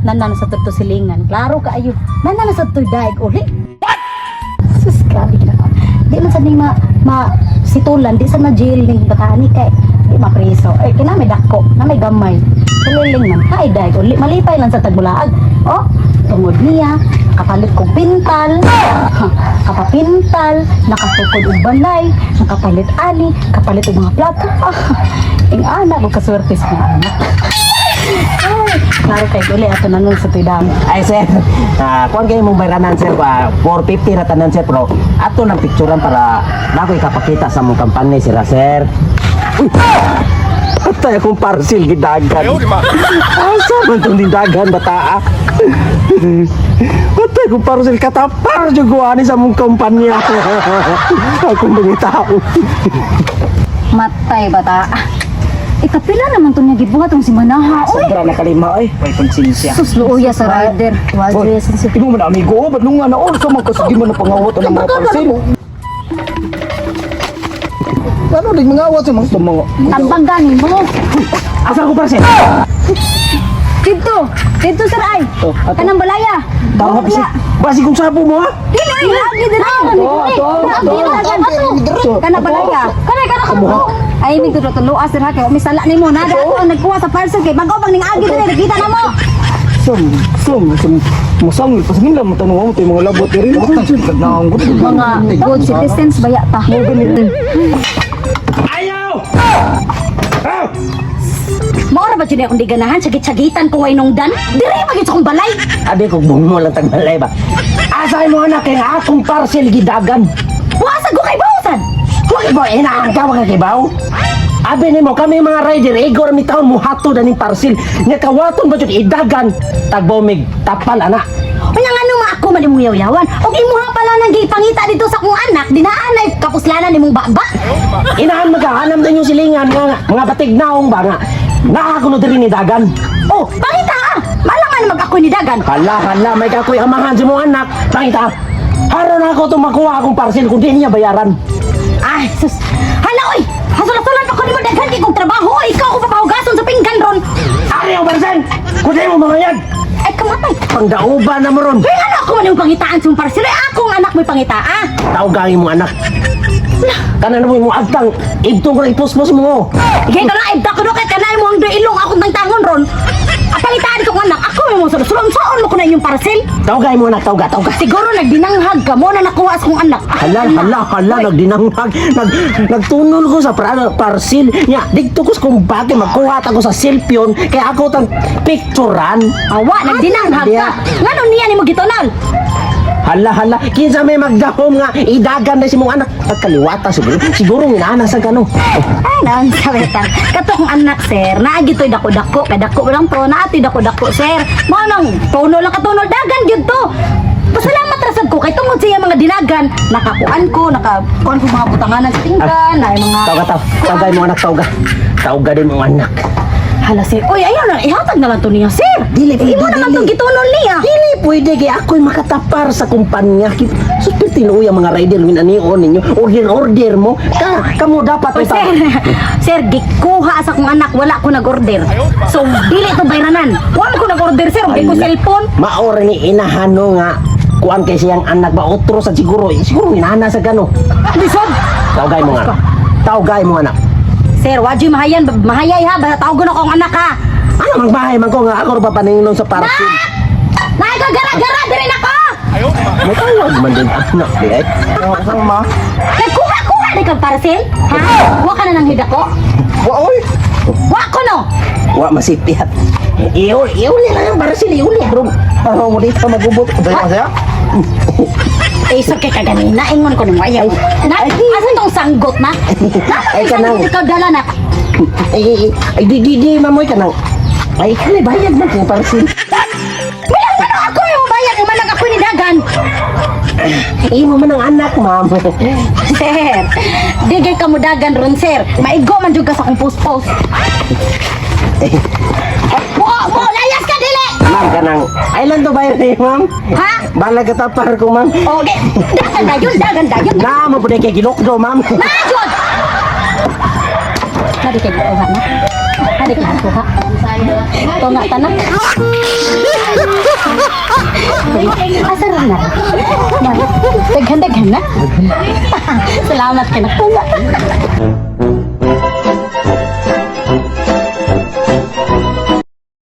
Nana na sa to silingan. Klaro ka ayo. Nana na sa to daig uli. What? Sus, grabe na. Di man sa ning situlan, di sa na jail ning batani kay di mapreso. Eh kina may dako, na may gamay. Sililing man, hay daig uli. Malipay lang sa tagbulaag. Oh, tungod niya, kapalit kong pintal, kapapintal, nakatukod og balay, nakapalit ani, kapalit og mga plato. Ing anak ko kaswerte sa mga anak. Ay, klaro kay uli ato nanong sa tidam. Ay sir, kuan kayo mong bayranan sir, 450 na tanan sir, pero ato lang picturean para na ko ikapakita sa mong kampanya sir. Uy! Patay akong parcel gidagan. Asa man itong dindagan bataa? Patay akong parcel katapar dyan ko ani sa mong kampanya. Akong mga tao. Matay bata. Ikapila naman to niya gibuhat tong si Manaha. Oy, Sobra na kalima ay. May pansensya. susluya sa rider. Wadyo sa si. Tingnan mo na amigo, ba't nung nga na or sa mga kasagi mo na pangawat ang mga parcel? Ano din mga awat sa mga tumango? Tambang gani mo. Asa ko parcel? Dito sir ay. Oh, ato. Kanang balaya. Tawag kasi. Basi kung sapo mo ha? Dili lagi dira. Kanang balaya. Kana Kamuha. Ay mi tulo sir ha kay misala nimo na dato ang nagkuha sa parcel kay bago bang ning agi dili nakita na mo. Masangil pa sila mo tanong mo tayo mga labot rin. Mga good citizens baya ta. Ayaw! Maura ba dyan akong di ganahan? Sagit-sagitan ko ay nungdan? Dire magit sa akong balay! Abi ko buong mo lang tagbalay ba? Asay mo anak kay akong parcel gidagan. Wasag ko kay Bawsan! Huwag mo inahan ka mga kibaw. Abi ni mo kami mga rider igor mi taon mo hato na ning parcel. Nya kawaton ba jud idagan tagbaw mig tapal ana. Kanya nga nung ako man imong yaw-yawan. O imuha pala nang gipangita dito sa kong anak, dinaanay kapuslanan nimong baba. Inahan magahanam din yung silingan mga batig naong ba nga. Nakakuno diri ni dagan. Oh, pangita ah! Malangan mag ako ni Dagan. Hala, may kakoy amahan si mong anak. Pangita. Haron ako itong makuha akong parcel kung di niya bayaran. Ay, sus! Hala, oy! Hasulat-sulat ako ni mo daghan kay kong trabaho. Ikaw ko papahugason sa pinggan ron. Ari ang parcel! Kung di mo mga yan! Ay, kamatay. Pangdauba na mo ron. Kaya ano ako man yung pangitaan sa mong parcel? Ay, akong anak may pangita ah! Taugangin mo anak. Kanan mo yung agtang. Ibtong ko na ipuspos mo. Ikay ka na, ibda ko na kay kanay mo ang ilong akong tangtangon ron. Pangitaan ko anak, ako may mga sulong-sulong mo ko na inyong parcel. Taugangin mo anak, tauga. Siguro nagdinanghag ka mo na nakuha sa kong anak. Hala, nagdinanghag. Nagtunol ko sa parcel. Nya, digto ko kung bakit magkuha ako sa cellphone. Kaya ako tang picturean. Awa, nagdinanghag ka. Nga nun niya ni mo gitonal. Hala, kinsa may magdahom nga idagan na si mong anak. Pagkaliwata siguro minaana sa gano. Ay, naon sabitan. Kato kong anak, sir. Naagito'y dako-dako. Kadako lang to. Naato'y dako-dako, sir. Manong, tono lang katunol. Dagan yun to. Pasalamat rasad ko. Kay tungod siya mga dinagan. Nakakuan ko mga butanganan sa tingkan. Na mga... Taugay mo anak, tauga din mong anak. Hala, sir. Uy, ayaw na. Ihatag na lang to niya, sir. Dili, Imo naman itong gitunol niya. Dili, pwede kaya ako'y makatapar sa kumpanya. Super tinuoy ang mga rider minanion ninyo. Order mo. Kamu dapat. Uy, sir. Sir, gikuha sa kong anak. Wala ko nag-order. So, dili ito bayranan. Wala ko nag-order, sir. Hindi ko cellphone. Maor ni inahano nga. Kuan kay siyang anak ba otro sa siguro. Siguro inahana sa gano. Lisod. Taugay mo anak. Taugay mo anak. Sir, wadyo mahayay ha. Basta tawag na akong anak ha. Ano magbahay man ko nga ako pa paningnon sa parking. Nagagara-gara din ako! May tawag man din anak di ay. Ano ma? Nagkuha di kang parcel? Ha? Wa ka na ng hida ko? Wa oy. Wa ko no! Wa masipyat. Iuli lang ang parcel iuli. Bro, ano mo dito magubot? Dahil saya? Eh, sa kay kaganina, ingon ko nung ayaw. Asan tong sanggot na? Ay, kanang. Ikaw dala na. Ay, di, mamoy ka nang. Ay, kanay bayad na kung parcel. Bilang ano ako yung bayad yung manag ako ni Dagan. Imo man ang anak, ma'am. Sir, digay ka mo Dagan ron, sir. Maigo man juga sa kong post-post. Mo, layas ka, dili! Ma'am, kanang. Ailan to bayad eh, ma'am? Ha? Bala ka tapar ko, ma'am. Okay, dagan dayon. Na, mo po kay gilokdo, ma'am. Najod! Hadi kayo kuha na. Hadi kayo kuha. Tunga tanak. Asar na. Daghan-daghan na. Salamat ka na. Tunga.